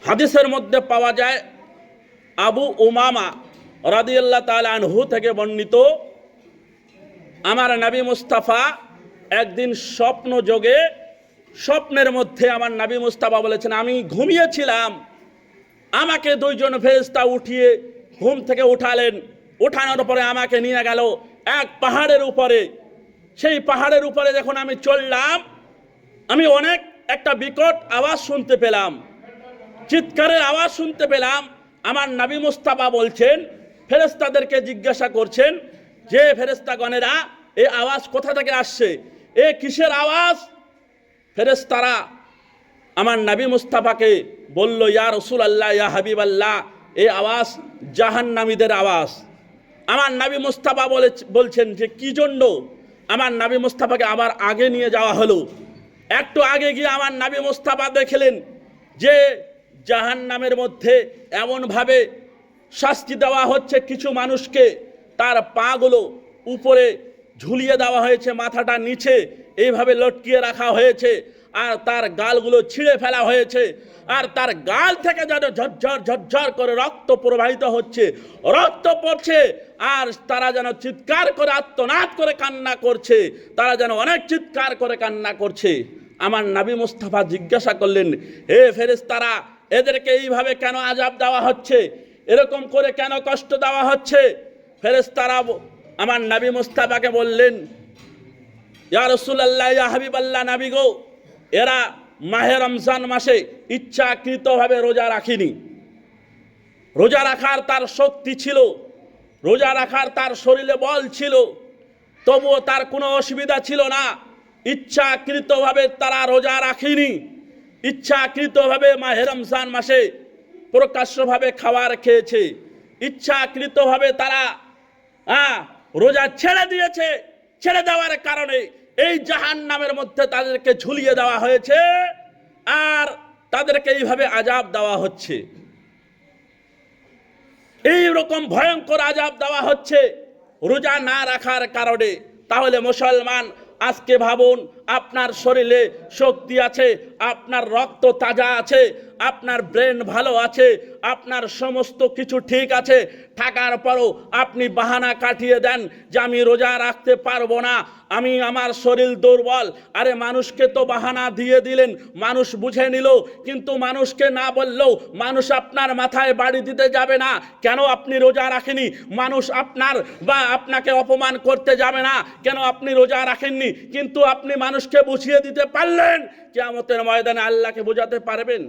হাদিসের মধ্যে পাওয়া যায় আবু উমামা রাদিয়াল্লাহু তাআলা আনহু থেকে বর্ণিত, আমার নবী মুস্তাফা একদিন স্বপ্নের মধ্যে আমার নবী মুস্তাফা বলেছেন, আমি ঘুমিয়েছিলাম, আমাকে দুইজন ফেরেশতা উঠিয়ে ঘুম থেকে উঠালেন। উঠানোর পরে আমাকে নিয়ে গেল এক পাহাড়ের উপরে। সেই পাহাড়ের উপরে যখন আমি চললাম, আমি অনেক একটা বিকট আওয়াজ শুনতে পেলাম, চিৎকারের আওয়াজ শুনতে পেলাম। আমার নবী মুস্তাফা বলছেন, ফেরেশতাদেরকে জিজ্ঞাসা করছেন যে ফেরেশতাগণেরা এই আওয়াজ কোথা থেকে আসছে, এ কিসের আওয়াজ? ফেরেশতারা আমার নবী মুস্তাফাকে বলল, ইয়া রাসূলুল্লাহ, ইয়া হাবিবাল্লাহ, এই আওয়াজ জাহান্নামীদের আওয়াজ। আমার নবী মুস্তাফা বলছেন যে কি জন্য? আমার নবী মুস্তাফাকে আবার আগে নিয়ে যাওয়া হলো। একটু আগে গিয়ে আমার নবী মুস্তাফা দেখলেন যে জাহান্নামের মধ্যে এমনভাবে শাস্তি দেওয়া হচ্ছে, কিছু মানুষকে তার পাগুলো উপরে ঝুলিয়ে দেওয়া হয়েছে, মাথাটা নিচে এইভাবে লটকিয়ে রাখা হয়েছে, আর তার গালগুলো ছিঁড়ে ফেলা হয়েছে, আর তার গাল থেকে যেন ঝরঝর ঝরঝর করে রক্ত প্রবাহিত হচ্ছে, রক্ত পড়ছে, আর তারা যেন চিৎকার করে আর্তনাদ করে কান্না করছে, তারা যেন অনেক চিৎকার করে কান্না করছে। আমার নবী মুস্তাফা জিজ্ঞাসা করলেন, হে ফেরেশতারা, এদেরকে এইভাবে কেন আযাব দেওয়া হচ্ছে, এরকম করে কেন কষ্ট দেওয়া হচ্ছে? ফেরেশতারা আমার নবী মুস্তাফাকে বললেন, ইয়া রাসূলুল্লাহ, ইয়া হাবিবাল্লাহ, নবী গো, এরা মাহে রমজান মাসে ইচ্ছাকৃতভাবে রোজা রাখিনি। রোজা রাখার তার শক্তি ছিল, রোজা রাখার তার শরীরে বল ছিল, তবুও তার কোনো অসুবিধা ছিল না। ইচ্ছাকৃতভাবে তারা রোজা রাখিনি, ইচ্ছাকৃতভাবে মাহে রমজান মাসে প্রকাশ্যভাবে খাবার খেয়েছে, ইচ্ছাকৃতভাবে তারা রোজা ছেড়ে দিয়েছে। ছেড়ে দেওয়ার কারণে এই জাহান্নামের মধ্যে তাদেরকে ঝুলিয়ে দেওয়া হয়েছে, আর তাদেরকে এইভাবে আযাব দেওয়া হচ্ছে। এই রকম ভয়ঙ্কর আযাব দেওয়া হচ্ছে রোজা না রাখার কারণে। তাহলে মুসলমান, আজকে ভাবুন, আপনার শরীরে শক্তি আছে, আপনার রক্ত তাজা আছে, আপনার ব্রেন ভালো আছে, আপনার সমস্ত কিছু ঠিক আছে, থাকার পরও আপনি বাহানা কাটিয়ে দেন যে আমি রোজা রাখতে পারবো না, আমার শরীর দুর্বল। আরে মানুষকে তো বাহানা দিয়ে দিলেন, মানুষ বুঝে নিল, কিন্তু মানুষকে না বললেও মানুষ আপনার মাথায় বাড়ি দিতে যাবে না কেন আপনি রোজা রাখেনি, মানুষ আপনাকে অপমান করতে যাবে না কেন আপনি রোজা রাখেননি, কিন্তু আপনি মানুষকে বুঝিয়ে দিতে পারলেন, কিয়ামতের ময়দানে আল্লাহকে বোঝাতে পারবেন?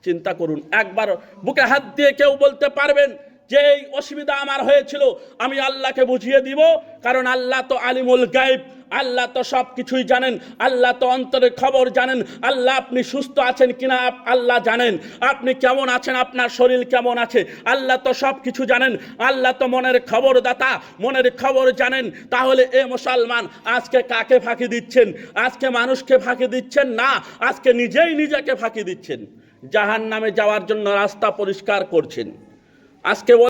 চিন্তা করুন, একবার বুকে হাত দিয়ে কেউ বলতে পারবেন যে এই অসুবিধা আমার হয়েছিল, আমি আল্লাহকে বুঝিয়ে দিব? কারণ আল্লাহ তো আলিমুল গায়ব, আল্লাহ তো সব কিছুই জানেন, আল্লাহ তো অন্তরের খবর জানেন। আল্লাহ আপনি সুস্থ আছেন কিনা আল্লাহ জানেন, আপনি কেমন আছেন, আপনার শরীর কেমন আছে, আল্লাহ তো সব কিছু জানেন, আল্লাহ তো মনের খবর দাতা, মনের খবর জানেন। তাহলে এ মুসলমান, আজকে কাকে ফাঁকি দিচ্ছেন? আজকে মানুষকে ফাঁকি দিচ্ছেন না, আজকে নিজেই নিজেকে ফাঁকি দিচ্ছেন, জাহান্নামে যাওয়ার জন্য রাস্তা পরিষ্কার করছেন। আজকে